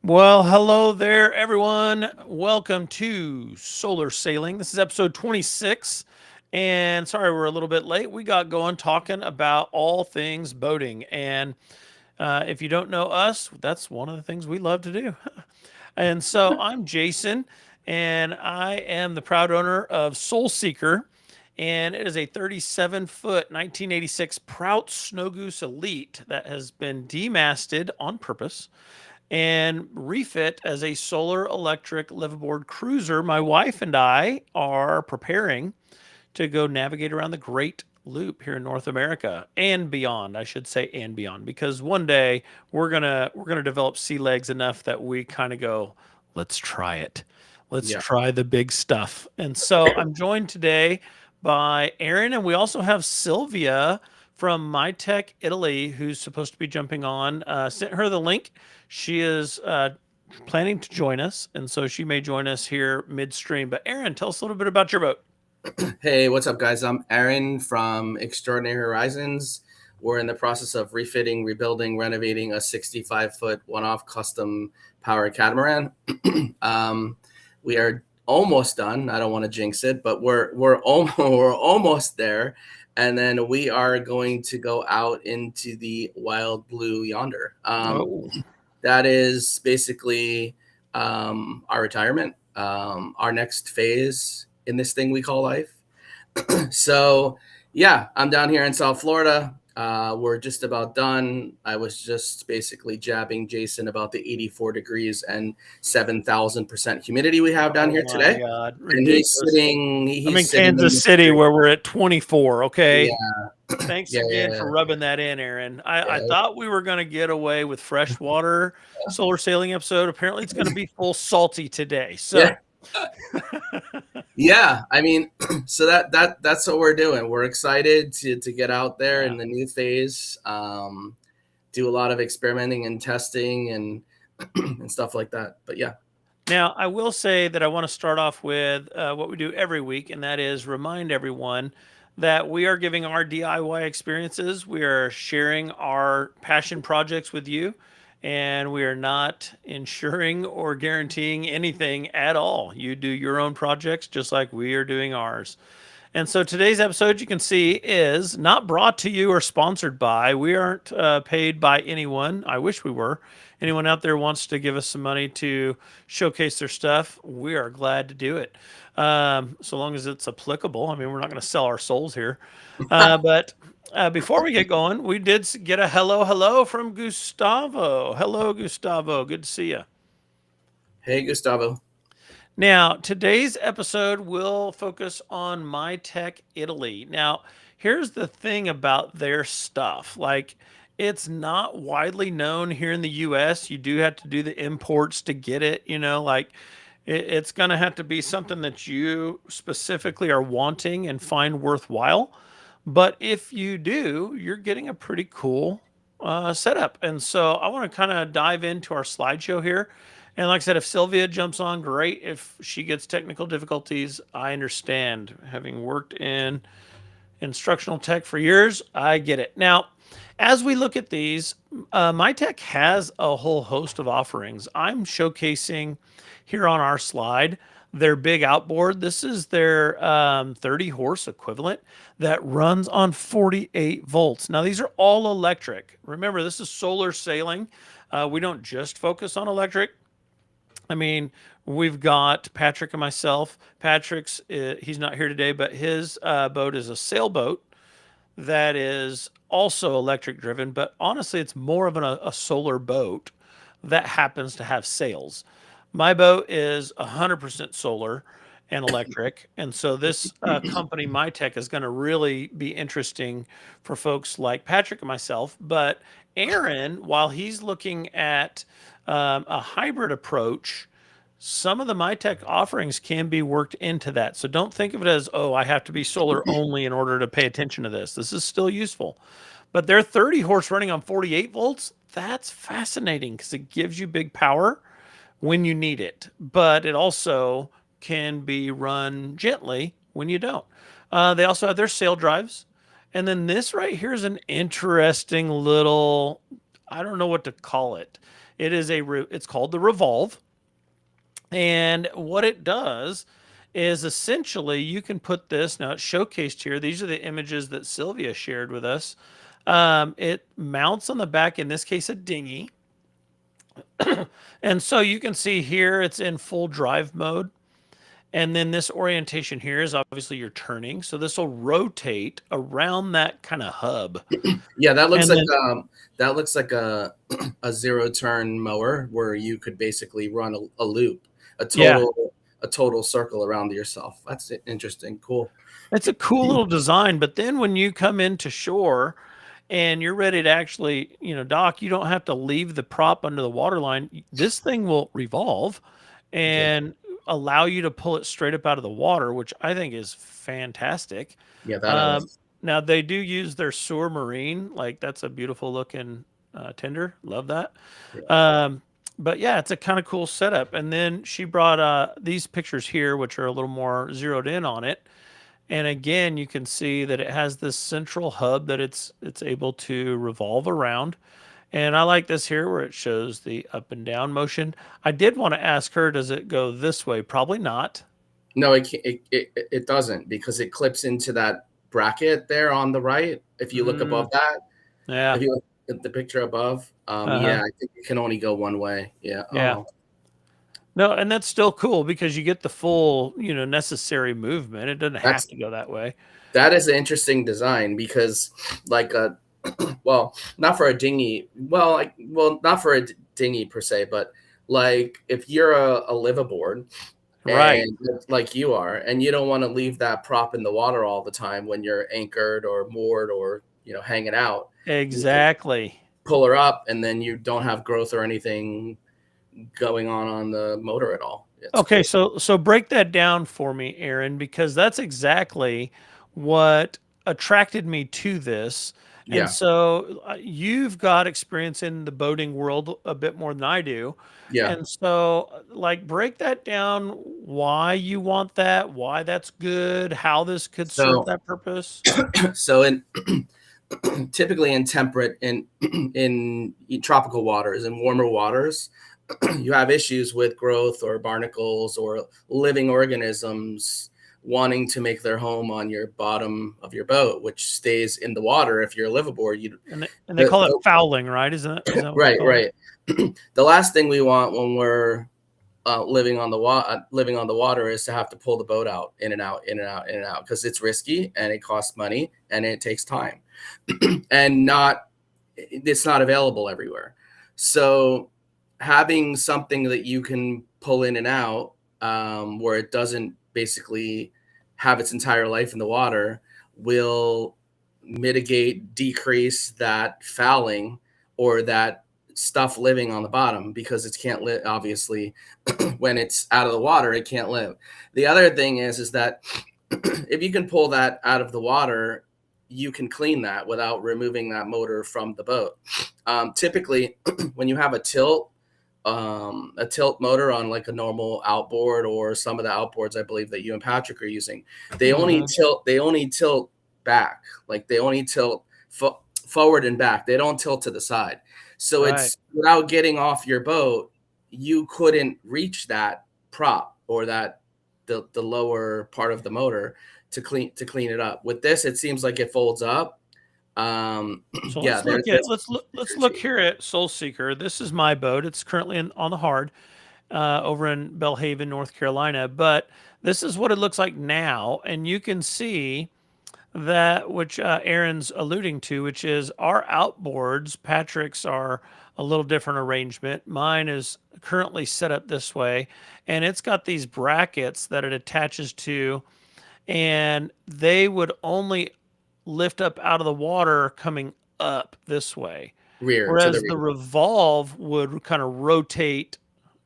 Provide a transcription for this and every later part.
Well, hello there, everyone. Welcome to Solar Sailing. This is episode 26. And sorry, we're a little bit late. We got going talking about all things boating. And if you don't know us, that's one of the things we love to do. And so I'm Jason, and I am the proud owner of Soul Seeker. And it is a 37-foot 1986 Prout Snow Goose Elite that has been demasted on purpose and refit as a solar electric liveaboard cruiser. My wife and I are preparing to go navigate around the Great Loop here in North America and beyond. I should say and beyond, because one day we're gonna develop sea legs enough that we kind of go, let's try it. Let's Yeah. try the big stuff. And so I'm joined today by Aaron, and we also have Sylvia from Mitek, Italy, who's supposed to be jumping on. Sent her the link. She is planning to join us, and so she may join us here midstream. But Aaron, tell us a little bit about your boat. Hey, what's up, guys? I'm Aaron from Extraordinary Horizons. We're in the process of refitting, rebuilding, renovating a 65-foot one-off custom power catamaran. um, we are almost done. I don't want to jinx it, but we're almost there. And then we are going to go out into the wild blue yonder. Oh, That is basically our retirement, our next phase in this thing we call life. So, yeah, I'm down here in South Florida. We're just about done. I was just basically jabbing Jason about the 84 degrees and 7,000% humidity we have down oh here my today. God, And he's ridiculous. sitting, I'm in he's sitting in Kansas the City street. where we're at 24. Okay. Yeah, Thanks yeah, again yeah, for rubbing that in, Aaron. I yeah. thought we were going to get away with freshwater solar sailing episode. Apparently, it's going to be full salty today. Yeah. So, Yeah, I mean, so that's what we're doing. We're excited to get out there yeah. in the new phase, do a lot of experimenting and testing and and stuff like that. But yeah, Now, I will say that I want to start off with what we do every week, and that is remind everyone that we are giving our DIY experiences. We are sharing our passion projects with you, and we are not insuring or guaranteeing anything at all. You do your own projects just like we are doing ours. And so today's episode, you can see, is not brought to you or sponsored by. We aren't paid by anyone. I wish we were. Anyone out there wants to give us some money to showcase their stuff, we are glad to do it. So long as it's applicable. I mean, we're not going to sell our souls here. But before we get going, we did get a hello from Gustavo. Hello, Gustavo. Good to see you. hey Gustavo. Now, today's episode will focus on MyTech Italy. Now, here's the thing about their stuff. Like, it's not widely known here in the US. You do have to do the imports to get it, like it's going to have to be something that you specifically are wanting and find worthwhile. But if you do, you're getting a pretty cool setup. And so I want to kind of dive into our slideshow here. And like I said, if Sylvia jumps on, great. If she gets technical difficulties, I understand. Having worked in instructional tech for years, I get it. Now, as we look at these, MyTech has a whole host of offerings. I'm showcasing here on our slide their big outboard. This is their 30 horse equivalent that runs on 48 volts. Now, these are all electric. Remember, this is solar sailing. We don't just focus on electric. I mean, we've got Patrick and myself. Patrick's, he's not here today, but his boat is a sailboat that is also electric driven, but honestly, it's more of a solar boat that happens to have sails. My boat is 100% solar and electric. And so this company, MyTech, is going to really be interesting for folks like Patrick and myself. But Aaron, while he's looking at a hybrid approach, some of the MyTech offerings can be worked into that. So don't think of it as, oh, I have to be solar only in order to pay attention to this. This is still useful. But their 30 horse running on 48 volts, that's fascinating because it gives you big power when you need it, but it also can be run gently when you don't. They also have their sail drives. And then this right here is an interesting little, I don't know what to call it. It's called the Revolve, and what it does is essentially you can put this, now it's showcased here. These are the images that Sylvia shared with us. It mounts on the back, in this case, a dinghy. And so you can see here it's in full drive mode. And then this orientation here is obviously you're turning. So this will rotate around that kind of hub. Yeah, And then, that looks like a a zero turn mower where you could basically run a loop, a yeah, total circle around yourself. That's interesting. Cool. it's a cool little design. But then when you come into shore and you're ready to actually, dock, you don't have to leave the prop under the water line. This thing will revolve Okay. and allow you to pull it straight up out of the water, which I think is fantastic. Yeah, that I love. Um, Now they do use their Soar Marine, like that's a beautiful looking tender. Love that. Yeah. Um, but yeah, it's a kind of cool setup. And then she brought these pictures here, which are a little more zeroed in on it. And again, you can see that it has this central hub that it's able to revolve around. And I like this here where it shows the up and down motion. I did want to ask her, does it go this way? Probably not. No, it doesn't because it clips into that bracket there on the right. If you look Mm, above that, yeah. if you look at the picture above, Uh-huh. yeah, I think it can only go one way. Yeah. Yeah. Oh, No, and that's still cool because you get the full, necessary movement. It doesn't have that's to go that way. that is an interesting design because, like a, well, not for a dinghy. Not for a dinghy per se, but like if you're a liveaboard Right. and like you are, and you don't want to leave that prop in the water all the time when you're anchored or moored or hanging out, you can Exactly. pull her up, and then you don't have growth or anything going on the motor at all. It's Okay, cool. so break that down for me, Aaron, because that's exactly what attracted me to this. And Yeah, so you've got experience in the boating world a bit more than I do. yeah. And so, like, break that down, why you want that, why that's good, how this could serve So that purpose. so in typically in temperate in tropical waters and warmer waters, you have issues with growth or barnacles or living organisms wanting to make their home on your bottom of your boat, which stays in the water. If you're a liveaboard, And they the, call it the fouling, right? Isn't that what they right, call it? right. The last thing we want when we're living on the water is to have to pull the boat out, in and out, in and out, in and out, because it's risky and it costs money and it takes time, and not it's not available everywhere. So having something that you can pull in and out, where it doesn't basically have its entire life in the water, will mitigate, decrease that fouling or that stuff living on the bottom because it can't live. Obviously, when it's out of the water, it can't live. The other thing is that if you can pull that out of the water, you can clean that without removing that motor from the boat. Typically, when you have a tilt motor on like a normal outboard or some of the outboards I believe that you and Patrick are using, Hmm. they only tilt back, like they only tilt forward and back. They don't tilt to the side. So Right. it's without getting off your boat, you couldn't reach that prop or that the lower part of the motor to clean it up. With this, it seems like it folds up. So Yeah, let's look at there's let's look here at Soul Seeker. This is my boat. It's currently on the hard over in Belhaven, North Carolina. But this is what it looks like now, and you can see that which Aaron's alluding to, which is our outboards. Patrick's are a little different arrangement. Mine is currently set up this way, and it's got these brackets that it attaches to, and they would only lift up out of the water coming up this way. rear to the Whereas the rear. revolve would kind of rotate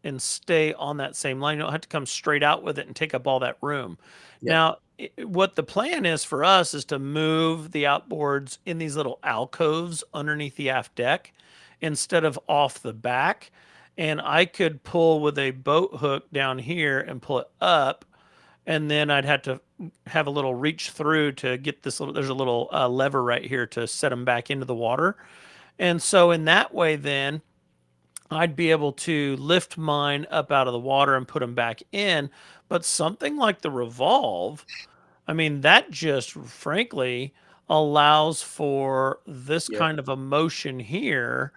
and stay on that same line. You don't have to come straight out with it and take up all that room. Yep. Now, what the plan is for us is to move the outboards in these little alcoves underneath the aft deck instead of off the back. And I could pull with a boat hook down here and pull it up, and then I'd have to have a little reach through to get this little. There's a little lever right here to set them back into the water, and so in that way, then I'd be able to lift mine up out of the water and put them back in. But something like the Revolve, I mean, that just frankly allows for this Yeah. kind of a motion here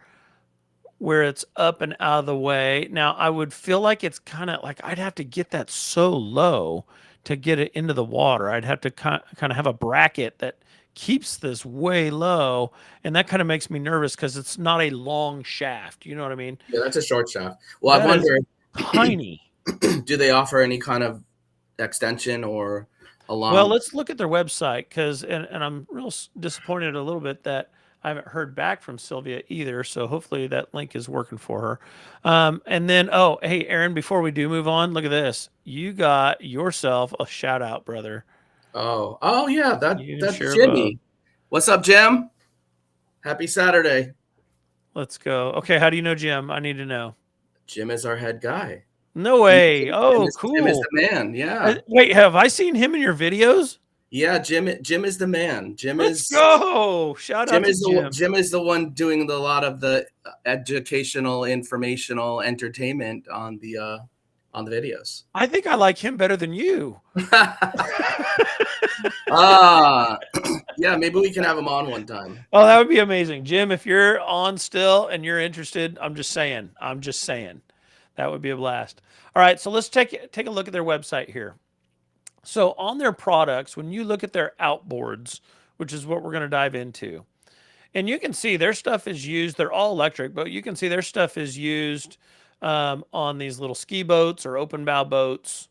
where it's up and out of the way. Now, I would feel like it's kind of like I'd have to get that so low to get it into the water. I'd have to kind of have a bracket that keeps this way low. And that kind of makes me nervous because it's not a long shaft. You know what I mean? Yeah, that's a short shaft. Well, I That is wonder, tiny. do they offer any kind of extension or a Well, long? let's look at their website because, and I'm real disappointed a little bit that I haven't heard back from Sylvia either. So hopefully that link is working for her. And then, oh, hey, Aaron, before we do move on, look at this. You got yourself a shout out, brother. Oh yeah, that You can that's share a boat. Jimmy. What's up, Jim? Happy Saturday. Let's go. Okay, how do you know Jim? I need to know. Jim is our head guy. No Jim, way. Jim, Jim Oh, is Jim is the cool. man. Yeah, Wait, have I seen him in your videos? yeah. Jim is the man. Let's go. Shout out to Jim. Jim is the one doing a lot of the educational, informational, entertainment on the videos. I think I like him better than you. Ah, yeah. Maybe we can have him on one time. Oh, that would be amazing. Jim, if you're on still and you're interested, I'm just saying. I'm just saying. That would be a blast. All right, so let's take a look at their website here. So on their products, when you look at their outboards, which is what we're going to dive into, and you can see their stuff is used, they're all electric, but you can see their stuff is used on these little ski boats or open bow boats,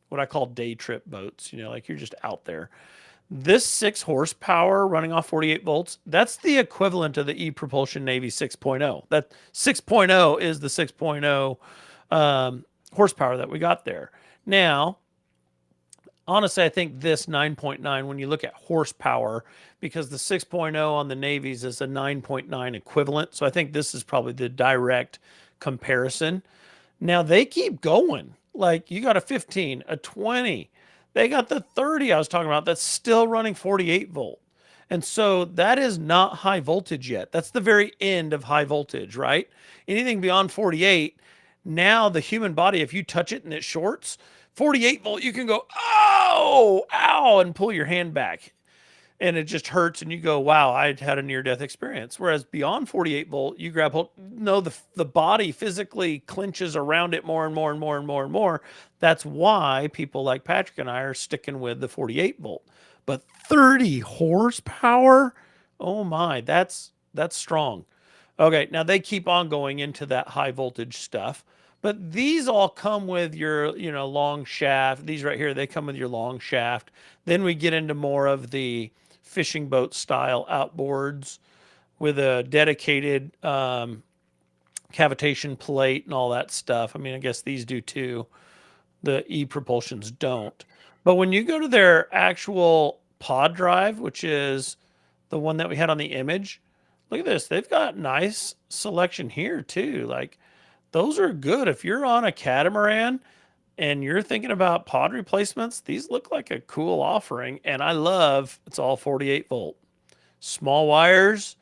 what I call day trip boats, like you're just out there. This 6 horsepower running off 48 volts, that's the equivalent of the e-propulsion Navy 6.0. That 6.0 is the 6.0 horsepower that we got there. Now, honestly, I think this 9.9, when you look at horsepower, because the 6.0 on the Navies is a 9.9 equivalent. So I think this is probably the direct comparison. Now they keep going. Like you got a 15, a 20. They got the 30 I was talking about that's still running 48 volt. And so that is not high voltage yet. That's the very end of high voltage, right? Anything beyond 48, now the human body, if you touch it and it shorts, 48 volt, you can go, oh, ow, and pull your hand back and it just hurts and you go, wow, I had a near death experience. Whereas beyond 48 volt, you grab hold, no, the body physically clinches around it more and more and more and more and more. That's why people like Patrick and I are sticking with the 48 volt. But 30 horsepower, oh my, that's strong. Okay, now they keep on going into that high voltage stuff. But these all come with your, long shaft. These right here, they come with your long shaft. Then we get into more of the fishing boat style outboards with a dedicated cavitation plate and all that stuff. I mean, I guess these do too. The e propulsions don't. But when you go to their actual pod drive, which is the one that we had on the image, look at this. They've got nice selection here too. Like those are good. If you're on a catamaran and you're thinking about pod replacements, these look like a cool offering. And I love it's all 48 volt, small wires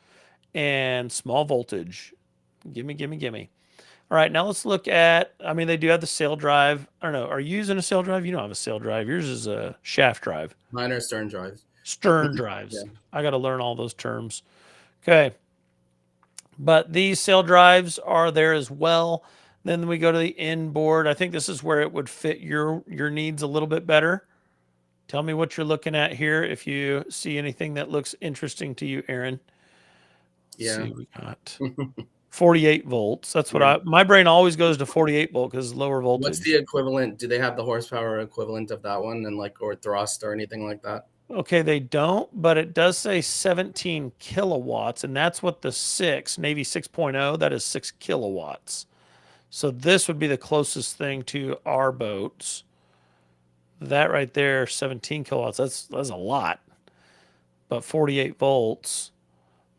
and small voltage. Gimme, gimme, gimme. All right, now let's look at. I mean, they do have the sail drive. I don't know. Are you using a sail drive? You don't have a sail drive. Yours is a shaft drive. Minor stern drives. Stern Yeah. drives. I got to learn all those terms. Okay. But these sail drives are there as well. Then we go to the inboard. I think this is where it would fit your needs a little bit better. Tell me what you're looking at here if you see anything that looks interesting to you, Aaron. Let's Yeah. see, we got 48 volts. That's what Yeah. my brain always goes to 48 volt because lower What's the voltage. equivalent? Do they have the horsepower equivalent of that one and like or thrust or anything like that? Okay, they don't, but it does say 17 kilowatts, and that's what the Navy 6.0, that is 6 kilowatts. So this would be the closest thing to our boats. That right there, 17 kilowatts, that's a lot. But 48 volts,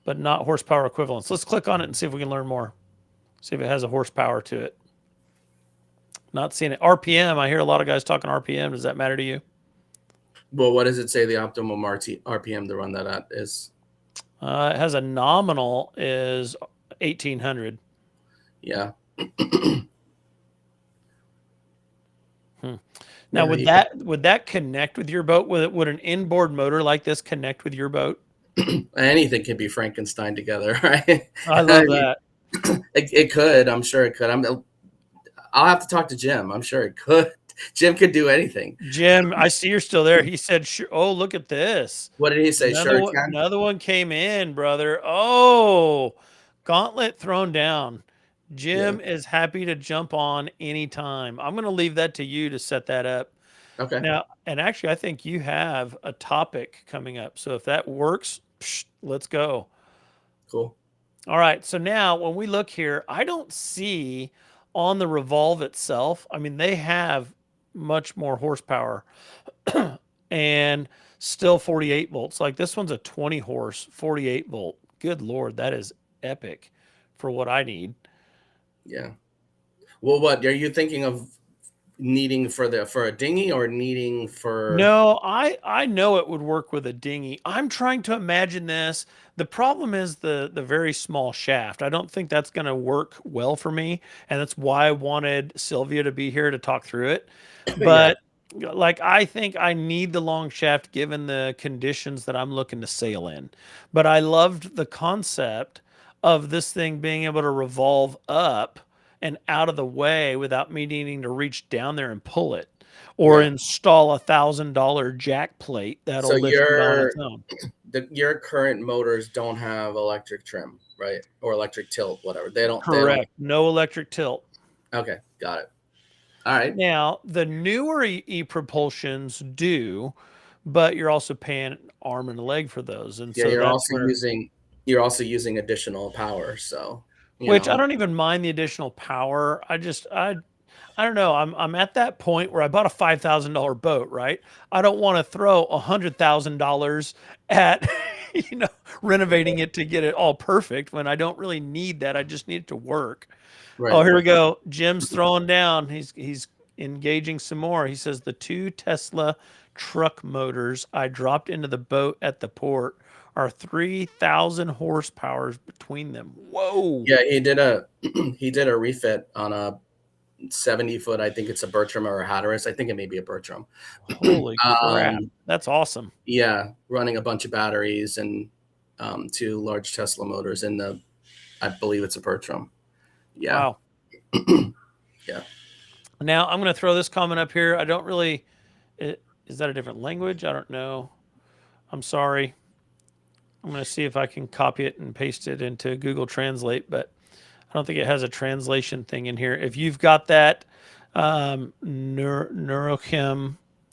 but not horsepower equivalents. Let's click on it and see if we can learn more. See if it has a horsepower to it. Not seeing it. RPM, I hear a lot of guys talking RPM. Does that matter to you? Well, what does it say the optimum RPM to run that at is? It has a nominal is 1800. Yeah. Hmm. Now, Yeah, you can, would that connect with your boat? Would an inboard motor like this connect with your boat? anything can be Frankenstein together, right? I I love mean, that. it could. I'm sure it could. I'll have to talk to Jim. I'm sure it could. Jim could do anything. Jim, I see you're still there. He said, sure. Oh, look at this. What did he say? Sure, it can. Another one came in, brother. Oh, gauntlet thrown down. Yeah. Jim is happy to jump on anytime. I'm going to leave that to you to set that up. Okay. Now, and actually, I think you have a topic coming up. So if that works, let's go. Cool. All right. So now when we look here, I don't see on the Revolve itself. I mean, they have much more horsepower and still 48 volts. Like this one's a 20 horse, 48 volt. Good Lord, that is epic for what I need. Yeah. Well, what are you thinking of needing for a dinghy or needing for? No, I know it would work with a dinghy. I'm trying to imagine this. The problem is the very small shaft. I don't think that's going to work well for me, and that's why I wanted Sylvia to be here to talk through it. Yeah. But like I think I need the long shaft given the conditions that I'm looking to sail in. But I loved the concept of this thing being able to revolve up and out of the way without me needing to reach down there and pull it or Yeah. install $1,000 jack plate So that'll lift it on its own. your current motors don't have electric trim, right? Or electric tilt, whatever. They don't. Correct. No electric tilt. Okay, got it. All right. Now, the newer e-propulsions do, but you're also paying an arm and a leg for those. And Yeah, so that's where, you're also using additional power, so you which I know. don't even mind the additional power. I don't know. I'm at that point where I bought a $5,000 boat, right? I don't want to throw $100,000 at you know renovating it to get it all perfect when I don't really need that. I just need it to work. Oh, Right. here we go. Jim's throwing down. He's engaging some more. He says the two Tesla truck motors I dropped into the boat at the port are 3,000 horsepower between them. Whoa. Yeah, he did a he did a refit on a 70-foot. I think it's a Bertram or a Hatteras. I think it may be a Bertram. Holy crap. um, That's awesome. yeah, running a bunch of batteries and two large Tesla motors in the. I believe it's a Bertram. Yeah. Wow. Yeah. Now I'm going to throw this comment up here. I don't really. Is that a different language? I don't know. I'm sorry. I'm going to see if I can copy it and paste it into Google Translate, but I don't think it has a translation thing in here. If you've got that Neurochem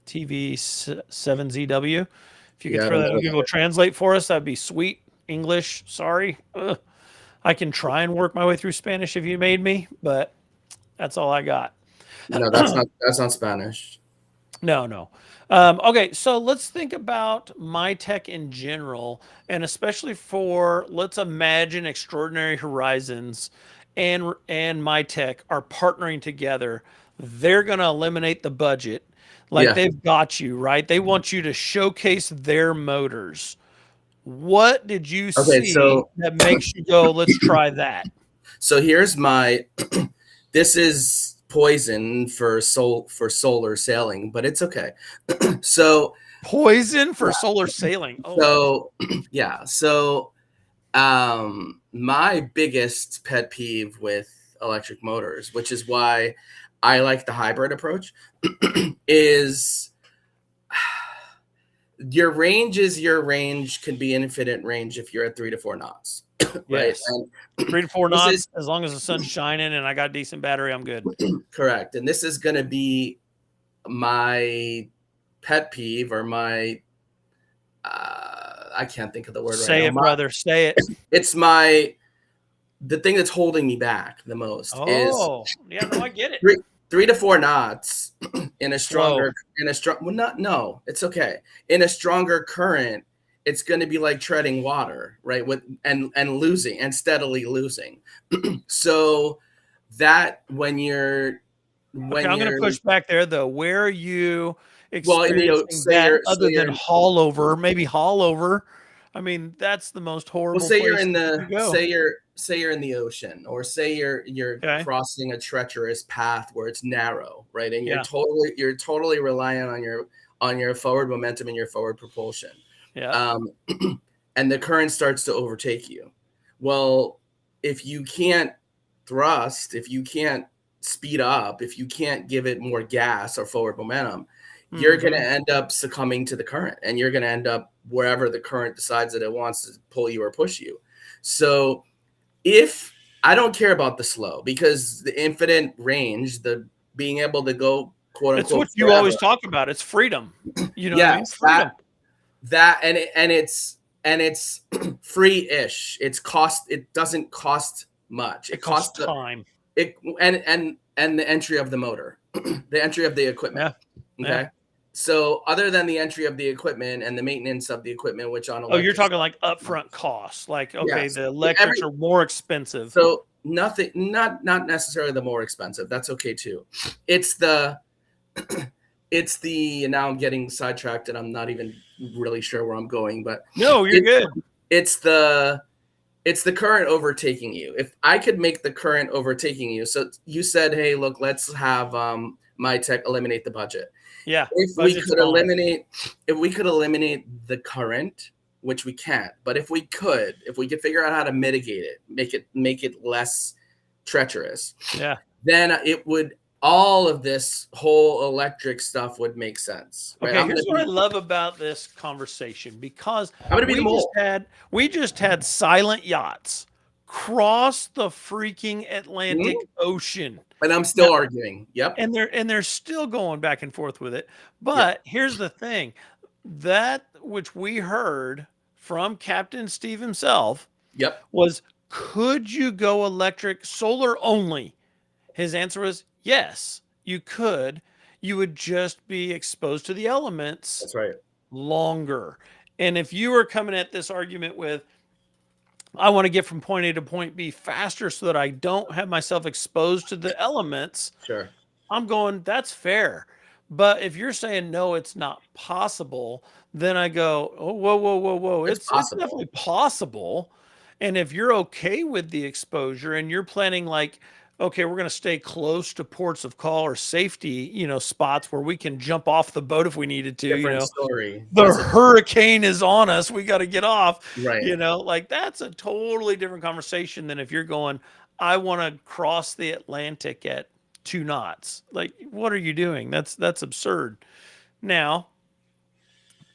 TV 7ZW, if you could Yeah, I throw don't that in know. Google Translate for us, that'd be sweet. English, sorry. Ugh. I can try and work my way through Spanish if you made me, but that's all I got. No, that's not Spanish. No, no. Okay, so let's think about Mitek in general, and especially for let's imagine Extraordinary Horizons and Mitek are partnering together. They're going to eliminate the budget, like Yeah. they've got you right. They want you to showcase their motors. What did you Okay, see that makes you go, "Let's try that"? so here's my this is poison for solar sailing, but it's okay. So Poison for solar sailing. Oh my! so yeah, so my biggest pet peeve with electric motors, which is why I like the hybrid approach, is your range can be infinite range if you're at 3 to 4 knots, right? Yes. And 3 to 4 this knots, is as long as the sun's shining and I got decent battery, I'm good. correct. And this is going to be my pet peeve or my I can't think of the word right Say now. it, brother. Say it. It's my the thing that's holding me back the most is Oh, yeah, no, I get it. three, 3 to 4 knots Slow. in a strong well not no it's okay in a stronger current. It's going to be like treading water, right? With and losing and steadily losing. So that Okay, when I'm going to you're push back there, though. Where are you well, experiencing say that you're other than haul over? Maybe haul over. I mean, that's the most Well, horrible say you're place in you the could go. say you're in the ocean, or say you're Okay. crossing a treacherous path where it's narrow, right? And Yeah. you're totally reliant on your forward momentum and your forward propulsion. Yeah. Um, and the current starts to overtake you. Well, if you can't thrust, if you can't speed up, if you can't give it more gas or forward momentum, you're going to Hmm. end up succumbing to the current, and you're going to end up wherever the current decides that it wants to pull you or push you. So if I don't care about the slow, because the infinite range, the being able to go quote It's unquote what you forever, always talk about. It's freedom. You know what I mean? yes, Freedom. and it's free-ish. It doesn't cost much. It It costs costs time. it and the entry of the motor, the entry of the equipment. Yeah. Yeah. Okay. So other than the entry of the equipment and the maintenance of the equipment, which on Oh, you're electric talking stuff, like upfront costs. Like, okay, yes, the electrics every are more expensive. so nothing, not necessarily the more expensive. That's okay too. It's the it's the now I'm getting sidetracked and I'm not even really sure where I'm going, but No, you're it, good. it's the it's the current overtaking you. If I could make the current overtaking you, so you said, hey, look, let's have Mitek eliminate the budget. Yeah. If we Budget's could gone. eliminate, if we could eliminate the current, which we can't, but if we could figure out how to mitigate it, make it less treacherous, Yeah. then it would all of this whole electric stuff would make sense, right? Okay, here's what I love about this conversation because I'm gonna be the mole. we just had silent yachts cross the freaking Atlantic Mhm. Ocean. And I'm Now, still arguing. Yep. and they're still going back and forth with it. Yep. But here's the thing. That which we heard from Captain Steve himself Yep. was, could you go electric solar only? His answer was yes, you could. You would just be exposed to the elements That's right. longer. And if you were coming at this argument with, I want to get from point A to point B faster so that I don't have myself exposed to the elements, Sure. I'm going, that's fair. But if you're saying no, it's not possible, then I go, oh, whoa, whoa, whoa, whoa. It's It's possible. definitely possible. And if you're okay with the exposure and you're planning like, okay, we're going to stay close to ports of call or safety, spots where we can jump off the boat if we needed to, Different story. the hurricane is on us, we got to get off, Right. like that's a totally different conversation than if you're going, I want to cross the Atlantic at 2 knots. Like, what are you doing? That's absurd. Now,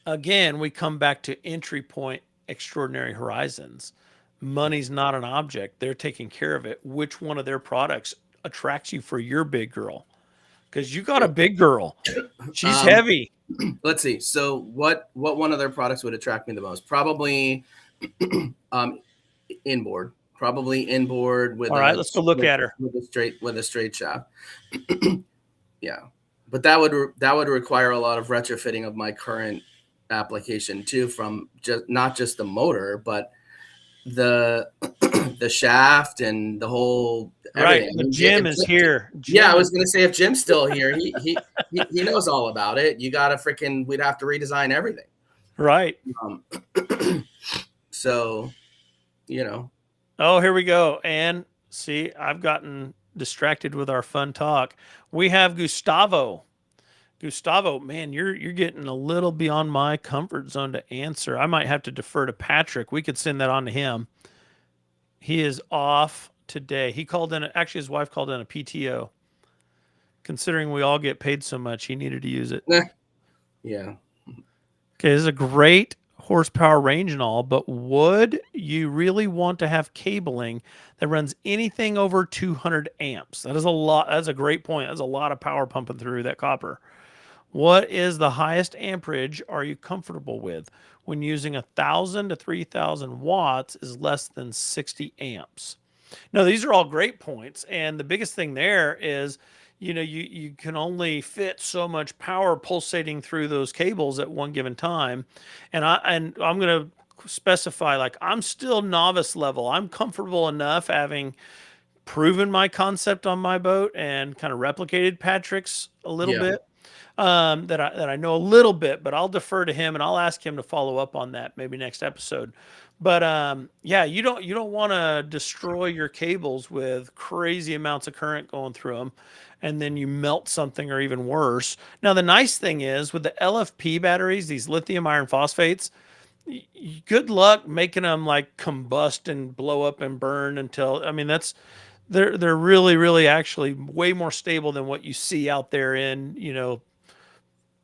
again, we come back to entry point extraordinary horizons. Money's not an object. They're taking care of it. Which one of their products attracts you for your big girl? Because you got a big girl. She's Um, heavy. let's see. So what one of their products would attract me the most? Probably um inboard. Probably inboard All right, let's go look at her. with a straight shaft. Yeah. But that would require a lot of retrofitting of my current application too, from just not just the motor, but the the shaft and the whole Right. everything. I But mean, Jim is here. yeah, I Jim is was gonna say if Jim's still here, he knows all about it. You gotta freaking we'd have to redesign everything. right. Um, so you know, Oh, here we go. And see, I've gotten distracted with our fun talk. We have Gustavo. Gustavo, man, you're getting a little beyond my comfort zone to answer. I might have to defer to Patrick. We could send that on to him. He is off today. He called in, actually, his wife called in a PTO. Considering we all get paid so much, he needed to use it. yeah, Okay, this is a great horsepower range and all, but would you really want to have cabling that runs anything over 200 amps? That is a lot. That's a great point. That's a lot of power pumping through that copper. What is the highest amperage are you comfortable with when using 1,000 to 3,000 watts is less than 60 amps? No, these are all great points. And the biggest thing there is, you can only fit so much power pulsating through those cables at one given time. And I'm going to specify, like, I'm still novice level. I'm comfortable enough having proven my concept on my boat and kind of replicated Patrick's a little yeah, bit. that I know a little bit, but I'll defer to him and I'll ask him to follow up on that maybe next episode. But yeah, you don't want to destroy your cables with crazy amounts of current going through them, and then you melt something or even worse. Now the nice thing is with the LFP batteries, these lithium iron phosphates, good luck making them like combust and blow up and burn until I mean that's they're really actually way more stable than what you see out there in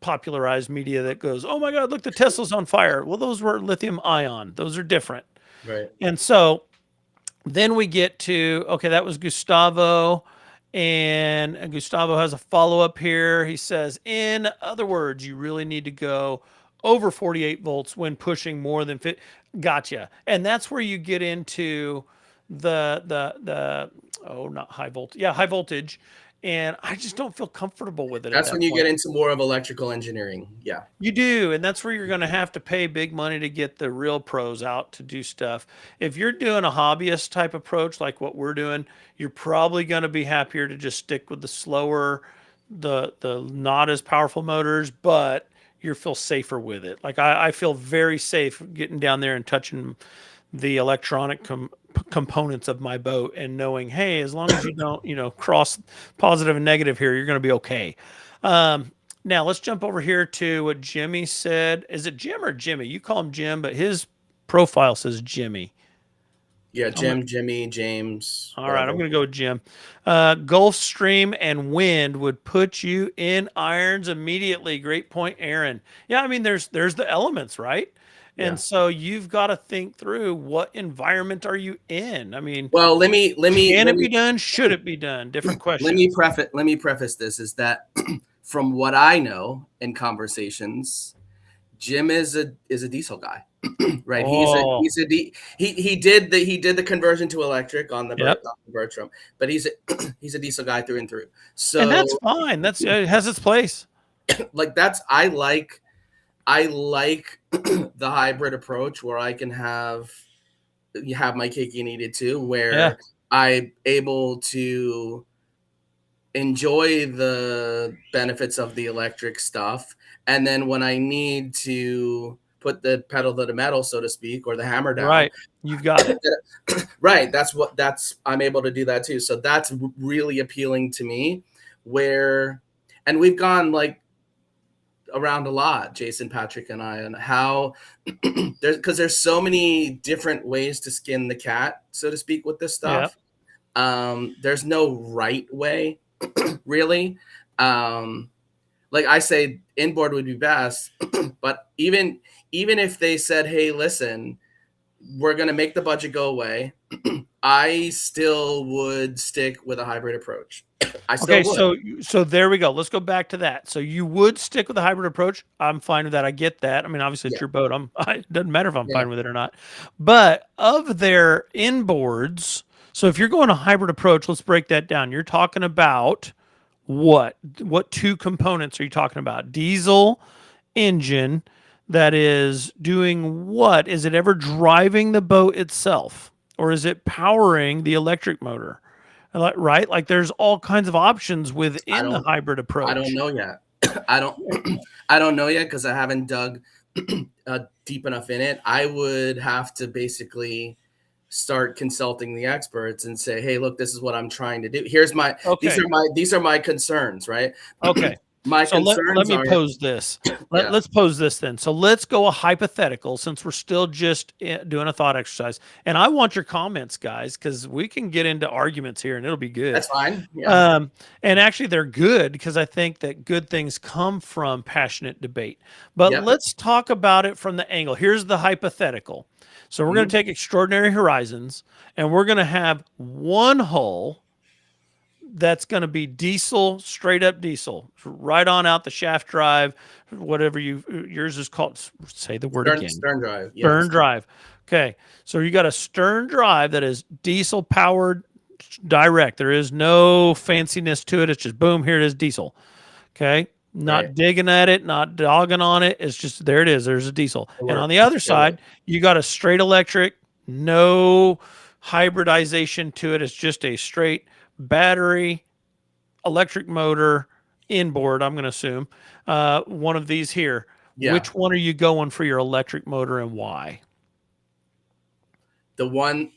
popularized media that goes, "Oh my God, look, the Tesla's on fire." Well, those were lithium ion; those are different. Right. And so then we get to okay, that was Gustavo, and Gustavo has a follow up here. He says, in other words, you really need to go over 48 volts when pushing more than 50. Gotcha. And that's where you get into the oh, not high voltage, yeah, high voltage, and I just don't feel comfortable with it at That's that when you get point. into more of electrical engineering. Yeah. You do, and that's where you're going to have to pay big money to get the real pros out to do stuff. If you're doing a hobbyist type approach like what we're doing, you're probably going to be happier to just stick with the slower, the not as powerful motors, but you feel safer with it. Like I feel very safe getting down there and touching the electronic components of my boat and knowing, hey, as long as you don't, cross positive and negative here, you're going to be okay. Um, Now let's jump over here to what Jimmy said. Is it Jim or Jimmy? You call him Jim, but his profile says Jimmy. Yeah. I'm gonna, Jim, Jimmy, James, all right, I'm whatever. going to go with Jim. Gulf Stream and wind would put you in irons immediately. Great point, Aaron. Yeah, I mean, there's the elements, right? And Yeah. so you've got to think through what environment are you in. I mean, Well, can it be done? Should it be done? Different questions. let me preface this is that from what I know in conversations, Jim is a diesel guy, right? Oh, He did the conversion to electric on the yep. Bertram, but he's a diesel guy through and through. And that's So fine. That's it has its place. like that's I like the hybrid approach where I can have my cake and eat it too, Yeah. where I'm able to enjoy the benefits of the electric stuff. And then when I need to put the pedal to the metal, so to speak, or the hammer down, Right. You've got it. right, I'm able to do that too. So that's really appealing to me. Where, and we've gone like around a lot, Jason, Patrick, and I, and how there's so many different ways to skin the cat, so to speak, with this Yeah. stuff. There's no right way, really. Um, like I say, inboard would be best, but even if they said, "Hey, listen, we're gonna make the budget go away," I still would stick with a hybrid approach. I still Okay, would. so there we go. Let's go back to that. So you would stick with the hybrid approach. I'm fine with that. I get that. I mean, obviously it's Yeah, your boat. It doesn't matter if I'm yeah. fine with it or not. But of their inboards, so if you're going a hybrid approach, let's break that down. You're talking about what? What two components are you talking about? Diesel engine that is doing what? Is it ever driving the boat itself? Or is it powering the electric motor? Right? Like there's all kinds of options I within the don't hybrid I don't approach. know yet. I don't I don't know yet because I haven't dug deep enough in it. I would have to basically start consulting the experts and say, "Hey, look, this is what I'm trying to do. Here's my Okay. these are my concerns, right? Okay. My So let concerns me are pose this. yeah, Let's pose this then. So let's go a hypothetical since we're still just doing a thought exercise. And I want your comments, guys, because we can get into arguments here and it'll be good. that's fine. Yeah. Um, and actually, they're good because I think that good things come from passionate debate. But Yep. let's talk about it from the angle. Here's the hypothetical. So we're going Mhm. to take Extraordinary Horizons and we're going to have one hull that's going to be diesel, straight up diesel, right on out the shaft drive, whatever yours is called. Say the word again. Stern drive. Stern Yes. drive. Okay. So you got a stern drive that is diesel powered direct. There is no fanciness to it. It's just boom, here it is, diesel. Okay. Right. Not digging at it, not dogging on it. It's just there it is. There's a diesel. It And on works. the other It works. side, you got a straight electric, no hybridization to it. It's just a straight battery, electric motor, inboard, I'm going to assume, one of these here. Yeah, Which one are you going for your electric motor and why? the one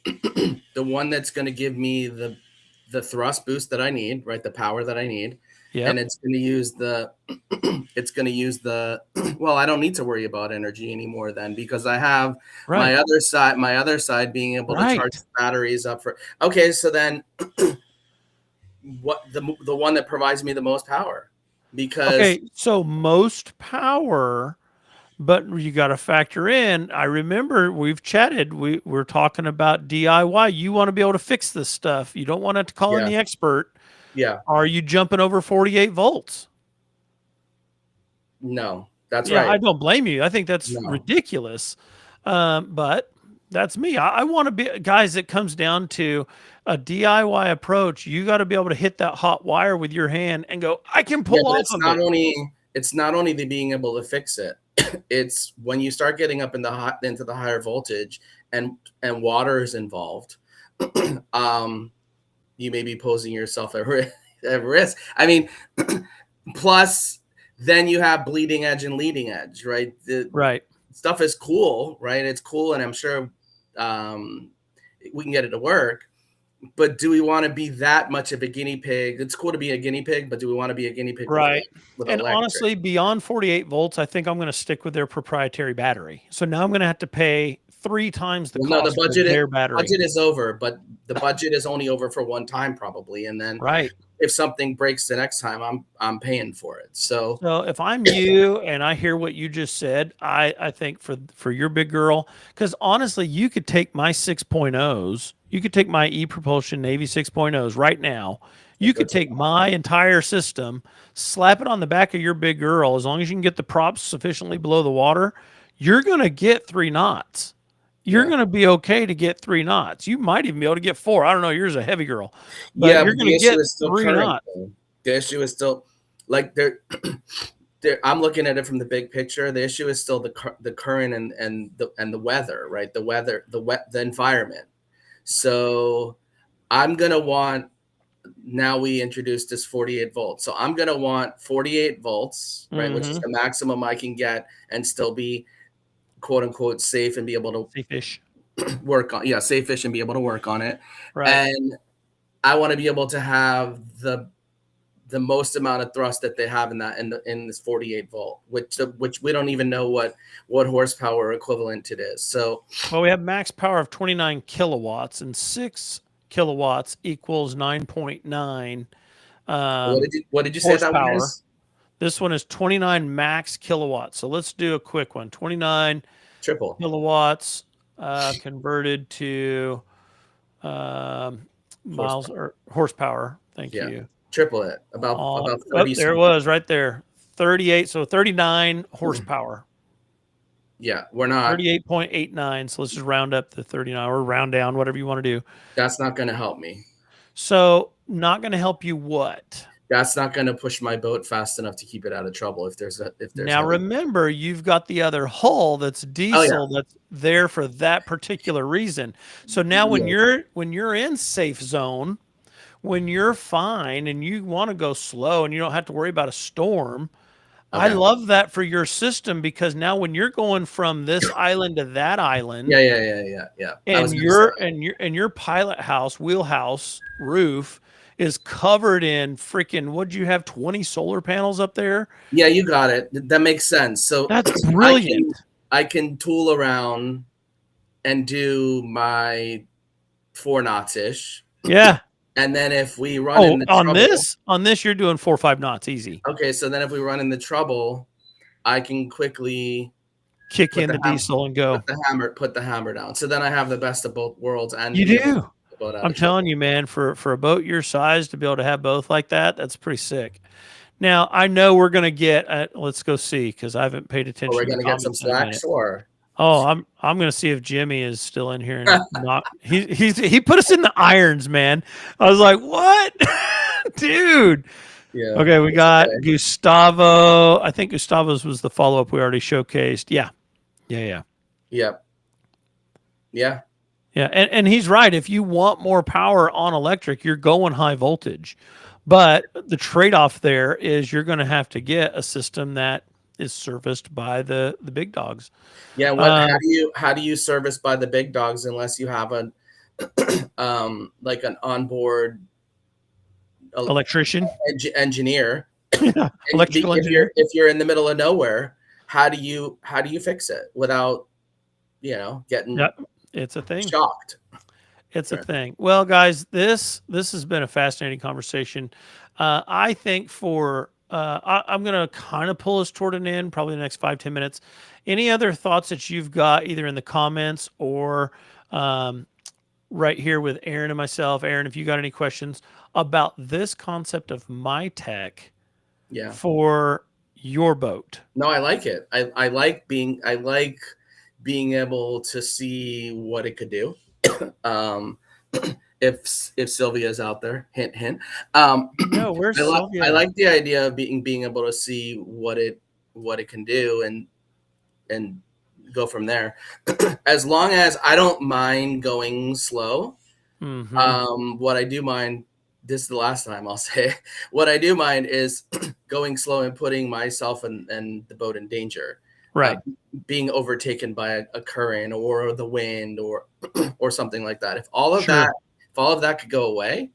the one that's going to give me the thrust boost that I need, right? The power that I need, and Yep. it's going to use the it's going to use the well, I don't need to worry about energy anymore then because I have Right. my other side being able to charge Right. batteries up for. Okay, so then what the one that provides me the most power because Okay. So most power, but you got to factor in. I remember we've chatted. We're talking about DIY. You want to be able to fix this stuff. You don't want to have to call in yeah, the expert. yeah, Are you jumping over 48 volts? no, that's Yeah, I right. don't blame you. I think that's No. ridiculous. But that's me. I want to be guys. It comes down to a DIY approach. You got to be able to hit that hot wire with your hand and go, I can Yeah, pull but off of it. it's not only the being able to fix it. It's when you start getting up in the hot into the higher voltage and water is involved. um, you may be posing yourself at risk. I mean, plus then you have bleeding edge and leading edge, right? The Right. stuff is cool, right? It's cool, and I'm sure um, we can get it to work. But do we want to be that much of a guinea pig? It's cool to be a guinea pig, but do we want to be a guinea pig Right. with And electric? honestly, beyond 48 volts, I think I'm going to stick with their proprietary battery. So now I'm going to have to pay three times the Well, no, cost for their battery. budget is over, but the budget is only over for one time probably, and then Right. if something breaks the next time, I'm paying for it. So So if I'm you and I hear what you just said, I think for your big girl, because honestly, you could take my 6.0s, you could take my e propulsion Navy 6.0s right now. You could that's take my entire system, slap it on the back of your big girl. As long as you can get the props sufficiently below the water, you're gonna get 3 knots. You're yeah, gonna be okay to get 3 knots. You might even be able to get four. I don't know. Yours a heavy girl, but yeah. you're But gonna the issue get is still three current. knots. Though. The issue is still like I'm looking at it from the big picture. The issue is still the current and the weather, right? The environment. So I'm gonna want now we introduced this 48 volts. So I'm gonna want 48 volts, right, which is Mm-hmm. the maximum I can get and still be quote unquote safe and be able Sea fish. to work on safe-ish and be able to work on it. Right. And I want to be able to have the most amount of thrust that they have in this 48 volt, which we don't even know what horsepower equivalent it is. So Well, we have max power of 29 kilowatts, and 6 kilowatts equals 9.9 what did you say that one horsepower. is? This one is 29 max kilowatts. So let's do a quick one. 29 Triple. kilowatts converted to miles Horsepower. or horsepower. Thank Yeah. you. Triple it. On About oh, 30 there it something. was right there. 38. So 39 horsepower. Yeah, we're not 38.89. So let's just round up to 39 or round down, whatever you want to do. that's not going to help me. So not going to help you what? That's not going to push my boat fast enough to keep it out of trouble if there's Now heavy. remember, you've got the other hull that's Oh yeah. diesel that's there for that particular reason. So now Yeah. when you're in safe zone, when you're fine and you want to go slow and you don't have to worry about a storm, I Okay. love that for your system because now when you're going from this island to that Yeah, island yeah, yeah, yeah, yeah. I was and going to say your pilot house, wheelhouse, roof is covered in freaking what'd you have 20 solar panels up there? yeah, you got it. That makes sense. So That's I brilliant. can I can tool around and do my 4 knots ish. Yeah. And then if we run Oh, into trouble, on this, you're doing 4 or 5 knots easy. okay, so then if we run into trouble, I can quickly Kick put in the the diesel and go. put the hammer down. So then I have the best of both worlds and You be able to do. get the boat out I'm of telling trouble. you, man, for a boat your size to be able to have both like that, that's pretty sick. Now I know we're gonna get. Let's go see because I haven't paid Or we're attention to the gonna get some comments in a slack, minute. sure. Oh, I'm gonna see if Jimmy is still in here and not. He put us in the irons, man. I was like, what, dude? Yeah, Okay, we it's got okay. Gustavo. I think Gustavo's was the follow up we already showcased. Yeah, yeah. Yep. Yeah. Yeah, and he's right. If you want more power on electric, you're going high voltage. But the trade-off there is you're going to have to get a system that is serviced by the big dogs. Yeah, what Um, how do you service by the big dogs unless you have a like an onboard Electrician, engineer? yeah, And electrical engineer. if you're in the middle of nowhere, how do you fix it without, getting Yeah, it's a thing. shocked? It's a Sure. thing. Well, guys, this has been a fascinating conversation. I think I'm going to kind of pull us toward an end, probably the next 5-10 minutes. Any other thoughts that you've got, either in the comments or um, right here with Aaron and myself? Aaron, if you got any questions about this concept of my tech Yeah. for your boat. No, I like it. I like being able to see what it could do. Um, if Sylvia's out there, hint hint. No, where's I Sylvia? like the idea of being able to see what it can do and go from there. As long as I don't mind going slow. Mm-hmm. What I do mind, this is the last time I'll say, what I do mind is going slow and putting myself and the boat in danger, uh, Right. being overtaken by a current or the wind or something like that. Sure. If all of that could go away,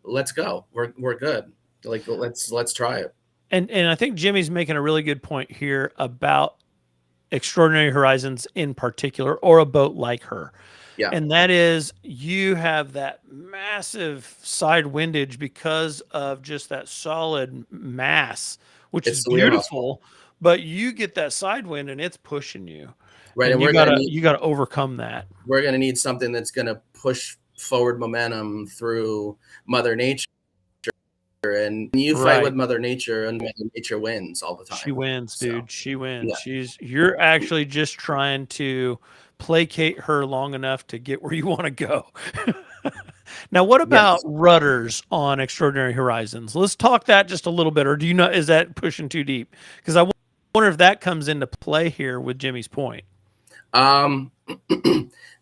let's go. We're good. Like let's try it. And I think Jimmy's making a really good point here about Extraordinary Horizons in particular, or a boat like her. Yeah, And that is, you have that massive side windage because of just that solid mass, which is it's the wheelhouse fault, beautiful, but you get that side wind and it's pushing you. right? And And you gotta overcome that. we're gonna need something that's gonna push forward momentum through Mother Nature. And you fight with Right. Mother Nature, and Mother Nature wins all the She time. wins, So dude. She wins. yeah, You're actually just trying to placate her long enough to get where you want to go. Now, what about yes. rudders on Extraordinary Horizons? Let's talk that just a little bit, or do you know, is that pushing too deep? Because I wonder if that comes into play here with Jimmy's point. Um,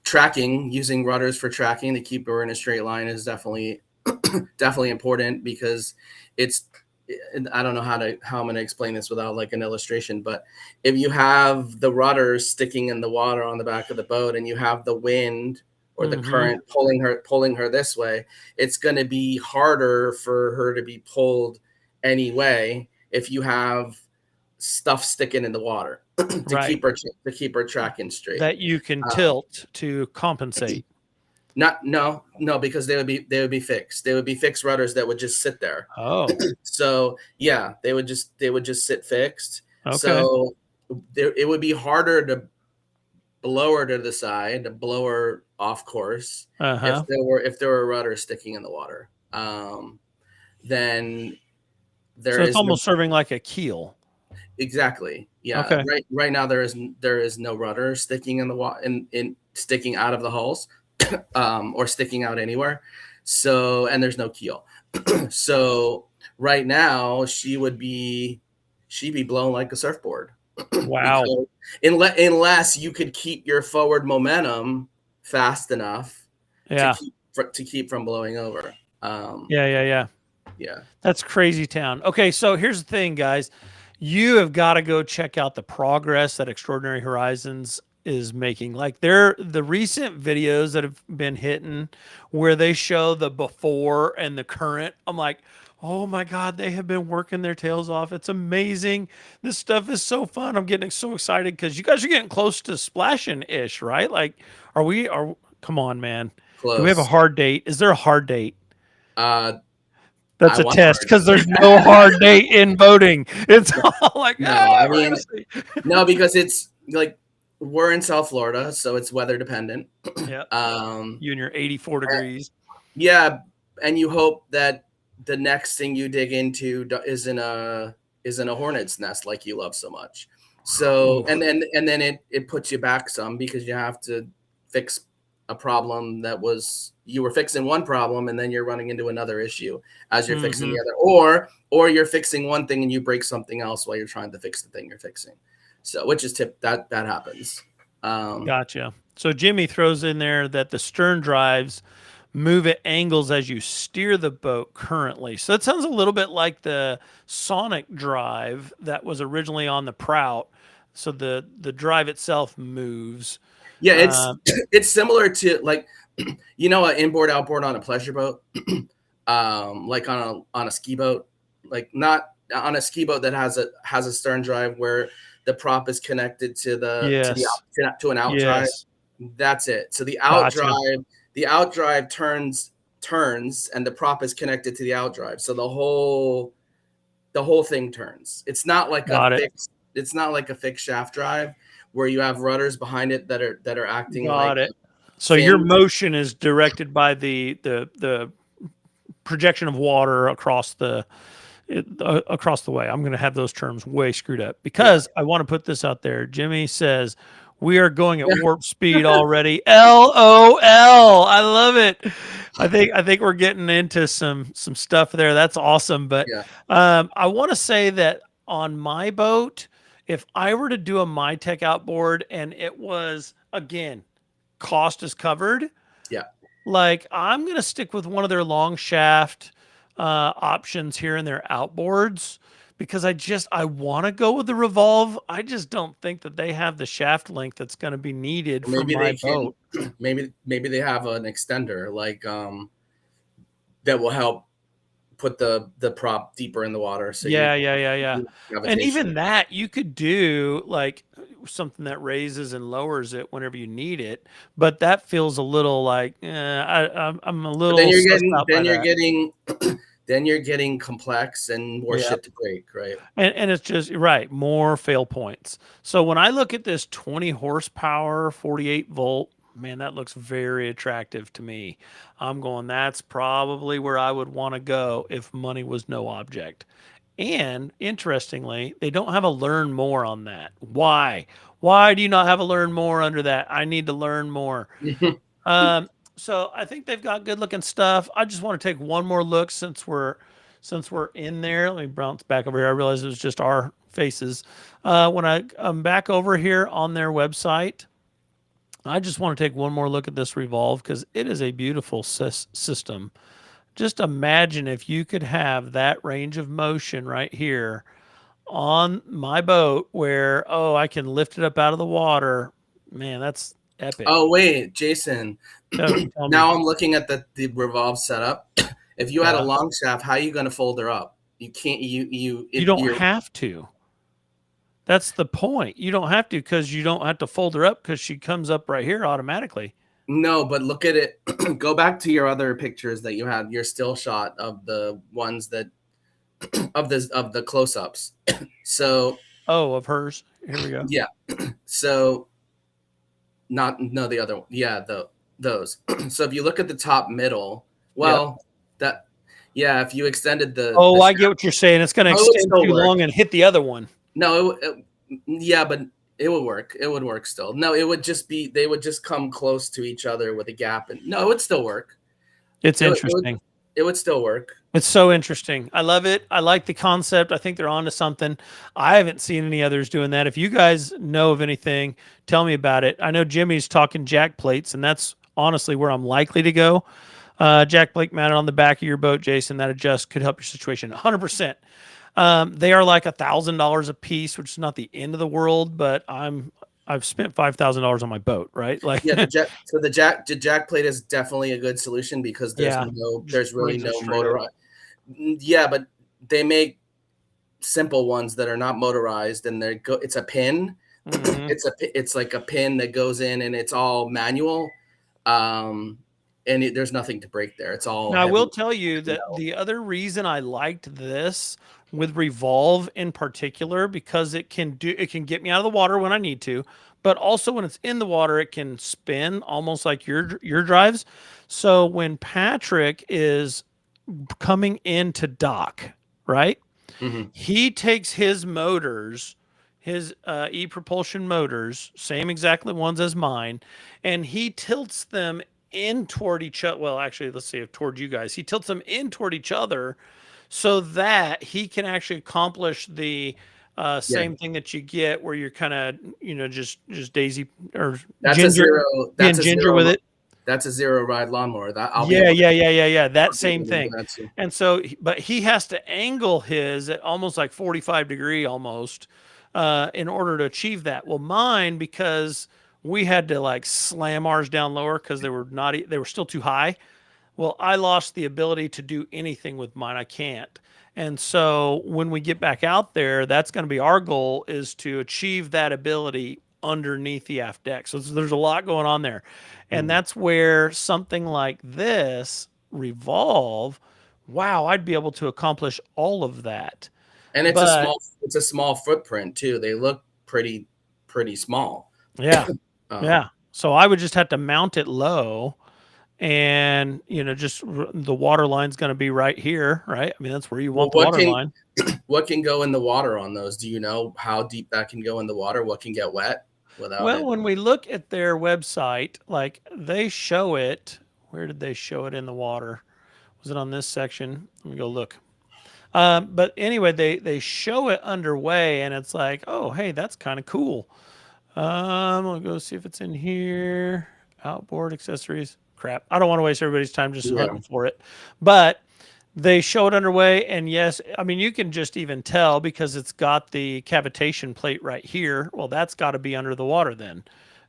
tracking, using rudders for tracking to keep her in a straight line is definitely important because it's I don't know how I'm going to explain this without like an illustration, but if you have the rudder sticking in the water on the back of the boat and you have the wind or the Mm-hmm. current pulling her this way, it's going to be harder for her to be pulled anyway if you have stuff sticking in the water Right. to keep her tracking straight. That you can Um, tilt to compensate. Not no, because they would be fixed. They would be fixed rudders that would just sit there. Oh, So yeah, they would just sit fixed. okay. So it would be harder to blow her to the side, to blow her off course Uh huh. if there were rudders sticking in the water. Then there So it's is no almost serving like a keel. exactly. Yeah, Okay. right now there is no rudder sticking in the water in sticking out of the hulls, or sticking out anywhere. So and there's no keel. So right now she'd be blown like a surfboard Wow. because unless you could keep your forward momentum fast enough Yeah. to keep from blowing over. Yeah. Yeah. Yeah. Yeah. That's crazy town. Okay, so here's the thing, guys. You have got to go check out the progress that Extraordinary Horizons is making. Like the recent videos that have been hitting where they show the before and the current. I'm like, oh my God, they have been working their tails off. It's amazing. This stuff is so fun. I'm getting so excited because you guys are getting close to splashing ish, right? Like, come on, man. Do we have a Close. hard date? Is there a hard date? Uh, That's I a want a test hard because there's date. no hard date in voting. It's all like, No, ah, I we're gonna mean, see. no, because it's like we're in South Florida, so it's weather dependent. Yeah, Um, you and your 84 degrees. yeah, and you hope that the next thing you dig into isn't a hornet's nest like you love so much. So Oof. and then it puts you back some because you have to fix a problem that was you were fixing one problem and then you're running into another issue as you're fixing Hmm. the other, or you're fixing one thing and you break something else while you're trying to fix the thing you're fixing. So which is that happens. Um, Gotcha. So Jimmy throws in there that the stern drives move at angles as you steer the boat currently. So it sounds a little bit like the sonic drive that was originally on the Prout. So the drive itself moves. Yeah, it's Um, it's similar to like an inboard outboard on a pleasure boat, like on a ski boat, like not on a ski boat that has a stern drive where the prop is connected yes, to an out drive. yes, That's it. So gotcha, the out drive turns, and the prop is connected to the out drive. So the whole thing turns. got it, It's not like a fixed shaft drive where you have rudders behind it that are acting got like it. So your fins. motion is directed by the projection of water across the way. I'm going to have those terms way screwed up Yeah. because I want to put this out there. Jimmy says we are going at warp speed already. LOL. I love it. I think we're getting into some stuff there. That's awesome. But Yeah. I want to say that on my boat, if I were to do a Mitek outboard and it was again cost is covered, Yeah. like I'm gonna stick with one of their long shaft options here in their outboards because I want to go with the revolve. I just don't think that they have the shaft length that's going to be needed Or for maybe my they can boat. maybe they have an extender like that will help put the prop deeper in the water so Yeah, yeah, yeah, yeah. you And gravitation. even that you could do like something that raises and lowers it whenever you need it, but that feels a little like I'm a But then little you're sussed getting out by that. then you're getting complex and more Yeah. shit to break, right? And it's just right, more fail points. So when I look at this 20 horsepower, 48 volt, man, that looks very attractive to me. I'm going, that's probably where I would want to go if money was no object. And interestingly, they don't have a learn more on that. Why? Why do you not have a learn more under that? I need to learn more. Um, so I think they've got good looking stuff. I just want to take one more look since we're in there. Let me bounce back over here. I realized it was just our faces. When I'm back over here on their website, I just want to take one more look at this Revolve because it is a beautiful system. Just imagine if you could have that range of motion right here on my boat where, oh, I can lift it up out of the water. Man, that's epic. Oh wait, Jason. Tell me. Now I'm looking at the revolve setup. If you had a Yeah. long shaft, how are you going to fold her up? You can't. You don't You're have to. That's the point. You don't have to because you don't have to fold her up because she comes up right here automatically. no, but look at it. Go back to your other pictures that you had. Your still shot of the ones that of the close ups. So Oh, of hers. Here we go. yeah. So not no the other one. Yeah, those. So if you look at the top middle, Yep. well that yeah, if you extended the Oh, I get shaft, what you're saying. It's going to oh, it would extend still too work. long and hit the other one. No, yeah, but it would work. It would work still. No, it would just be they would just come close to each other with a gap, and no, it would still work. It's It would it would, interesting. it would still work. It's so interesting. I love it. I like the concept. I think they're onto something. I haven't seen any others doing that. If you guys know of anything, tell me about it. I know Jimmy's talking jack plates, and that's honestly where I'm likely to go. Jack plate mounted on the back of your boat, Jason, that adjust could help your situation 100%. They are like $1,000 a piece, which is not the end of the world, but I've spent $5,000 on my boat, right? Like, Yeah, the jack plate is definitely a good solution because yeah, just there's really brings it no straight up. motor. Yeah, but they make simple ones that are not motorized, and it's a pin. Hmm. It's like a pin that goes in, and it's all manual. Um, and there's nothing to break there. It's all Now, I will heavy tell you that metal. the other reason I liked this with Revolve in particular, because it can get me out of the water when I need to, but also when it's in the water, it can spin almost like your drives. So when Patrick is coming into dock, right? Hmm. He takes his motors, his e-propulsion motors, same exactly ones as mine, and he tilts them in toward each other. Well, actually, let's see, toward you guys. He tilts them in toward each other so that he can actually accomplish the Yeah, same thing that you get where you're kind of, just daisy or that's a ginger, zero. being That's a ginger with zero. it. That's a zero ride lawnmower. That I'll be Yeah, able to yeah, yeah, yeah, yeah. That work with same him thing. with that too. And so, but he has to angle his at almost like 45-degree almost in order to achieve that. Well, mine, because we had to like slam ours down lower because they were not, they were still too high. Well, I lost the ability to do anything with mine. I can't. And so when we get back out there, that's going to be our goal is to achieve that ability underneath the aft deck. So there's a lot going on there. And Mm. that's where something like this revolve, wow, I'd be able to accomplish all of that. And But it's a small footprint too. They look pretty small. yeah, Um, yeah. So I would just have to mount it low and just the water line's going to be right here, right? I mean, that's where you well, want the water line. what can go in the water on those? Do you know how deep that can go in the water? What can get wet without Well, it? when we look at their website, like they show it, where did they show it in the water? Was it on this section? Let me go look. But anyway, they show it underway, and it's like, oh, hey, that's kind of cool. I'll go see if it's in here. Outboard accessories. Crap. I don't want to waste everybody's time just Yeah, hunting for it. But they show it underway, and yes, I mean, you can just even tell because it's got the cavitation plate right here. Well, that's got to be under the water then.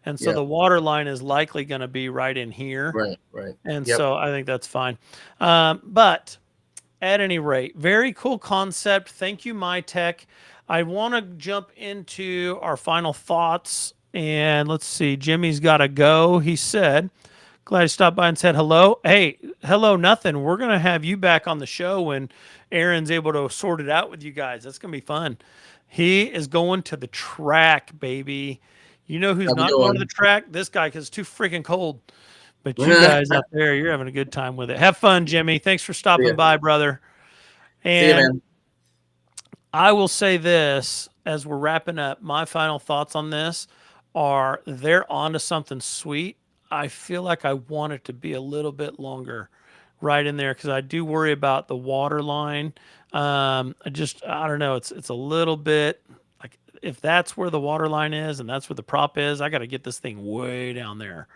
And so yeah, the water line is likely going to be right in here. right. And Yep. so I think that's fine. But at any rate, very cool concept. Thank you, Mitek. I want to jump into our final thoughts. And let's see, Jimmy's got to go. He said, glad he stopped by and said hello. Hey, hello, nothing. We're going to have you back on the show when Aaron's able to sort it out with you guys. That's going to be fun. He is going to the track, baby. You know who's Have a not good going to the one. track? This guy, because it's too freaking cold. But you guys out there, you're having a good time with it. Have fun, Jimmy. Thanks for See ya. stopping by, brother. See ya, And man. I will say this as we're wrapping up. My final thoughts on this are they're onto something sweet. I feel like I want it to be a little bit longer right in there because I do worry about the water line. I don't know. It's a little bit like if that's where the water line is and that's where the prop is, I got to get this thing way down there,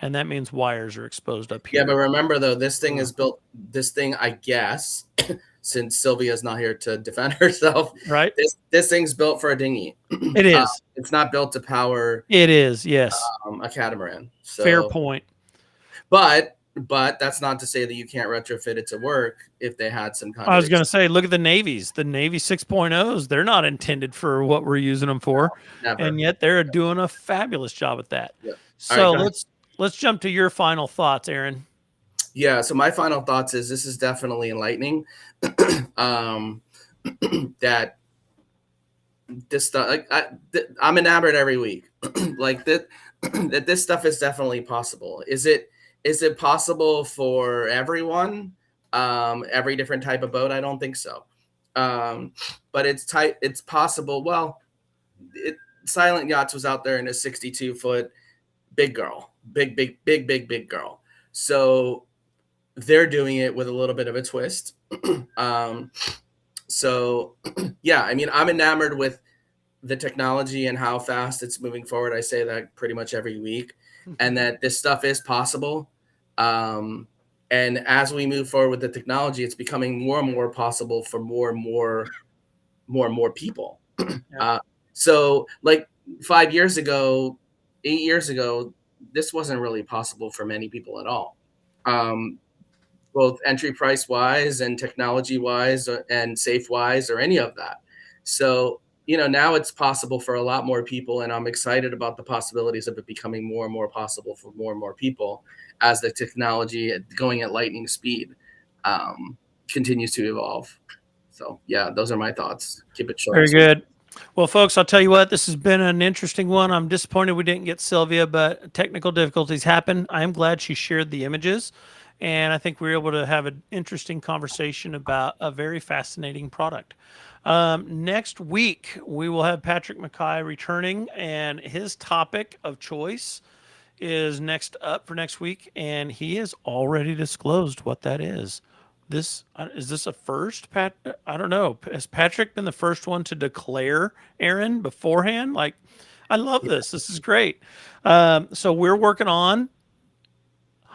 and that means wires are exposed up Yeah, but here. remember though, this thing Mm. is built. This thing, I guess, since Sylvia's not here to defend herself, Right? this thing's built for a dinghy. It is. It's not built to power It is. Yes. a catamaran. Fair So, point. but that's not to say that you can't retrofit it to work if they had some kind I of was going to say, look at the Navies. The Navy 6.0s, they're not intended for what we're using them for, and never. yet they're doing a fabulous job at that. Yeah. All right, So go ahead. let's jump to your final thoughts, Aaron. Yeah. So my final thoughts is this is definitely enlightening. um, that this stuff, like I'm enamored every week. Like that, that this stuff is definitely possible. Is it possible for everyone? Every different type of boat? I don't think so. Um, but it's possible. Well, Silent Yachts was out there in a 62-foot big girl, big girl. So they're doing it with a little bit of a twist. um, so yeah, I mean, I'm enamored with the technology and how fast it's moving forward. I say that pretty much every week, and that this stuff is possible. Um, and as we move forward with the technology, it's becoming more and more possible for more and more people. Yep. Uh, so, like 5 years ago, 8 years ago, this wasn't really possible for many people at all. Um, Both entry price wise and technology wise and safe wise or any of that. So, now it's possible for a lot more people. And I'm excited about the possibilities of it becoming more and more possible for more and more people as the technology going at lightning speed um, continues to evolve. So, yeah, those are my thoughts. Keep it short and Very sweet. good. Well, folks, I'll tell you what, this has been an interesting one. I'm disappointed we didn't get Sylvia, but technical difficulties happen. I am glad she shared the images, and I think we were able to have an interesting conversation about a very fascinating product. Next week, we will have Patrick Mackay returning, and his topic of choice is next up for next week, and he has already disclosed what that is. This is this a first, Pat? I don't know. Has Patrick been the first one to declare Aaron beforehand? Like, I love this. This is great. So we're working on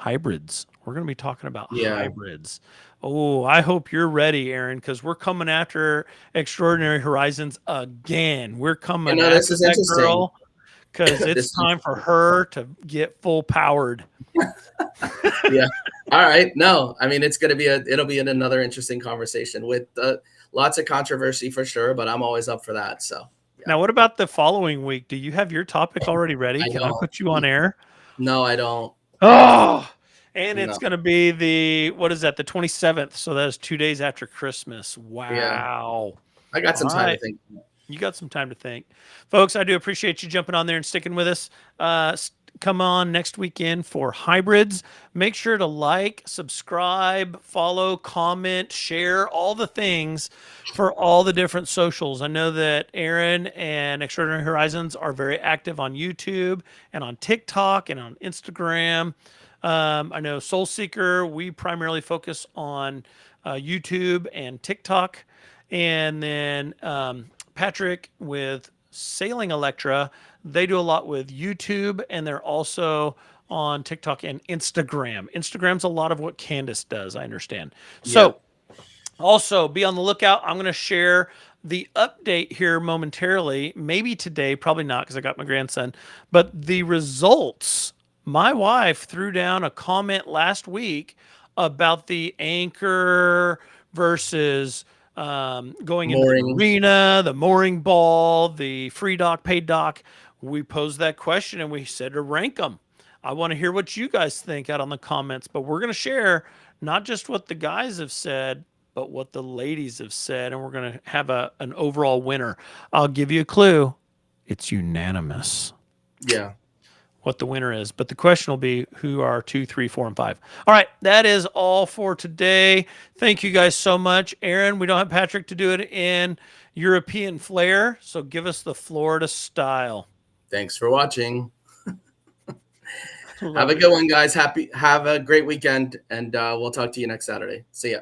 hybrids. We're going to be talking about Yeah. hybrids. Oh, I hope you're ready, Aaron, because we're coming after Extraordinary Horizons again. We're coming This after is that interesting. girl because it's This is time for her to get full powered. yeah. All right. No, I mean, it'll be another interesting conversation with lots of controversy for sure, but I'm always up for that. So yeah, Now, what about the following week? Do you have your topic already ready? I Can I don't. put you on air? No, I don't. Oh, and it's No. going to be what is that, the 27th. So that is 2 days after Christmas. Yeah. Wow. I got All some time to right. think. You got some time to think. Folks, I do appreciate you jumping on there and sticking with us. Come on next weekend for hybrids. Make sure to like, subscribe, follow, comment, share, all the things for all the different socials. I know that Aaron and Extraordinary Horizons are very active on YouTube and on TikTok and on Instagram. I know Soul Seeker, we primarily focus on YouTube and TikTok. And then Patrick with Sailing Electra, they do a lot with YouTube and they're also on TikTok and Instagram. Instagram's a lot of what Candace does, I understand. So, Yep. also be on the lookout. I'm going to share the update here momentarily, maybe today, probably not because I got my grandson, but the results. My wife threw down a comment last week about the anchor versus going into the Mooring. marina, the mooring ball, the free dock, paid dock. We posed that question and we said to rank them. I want to hear what you guys think out on the comments, but we're going to share not just what the guys have said, but what the ladies have said, and we're going to have an overall winner. I'll give you a clue. It's unanimous Yeah. what the winner is, but the question will be who are 2, 3, 4, and 5. All right, that is all for today. Thank you guys so much. Aaron, we don't have Patrick to do it in European flair, so give us the Florida style. Thanks for watching. Have Love a it. good one, guys. Have a great weekend, and we'll talk to you next Saturday. See ya.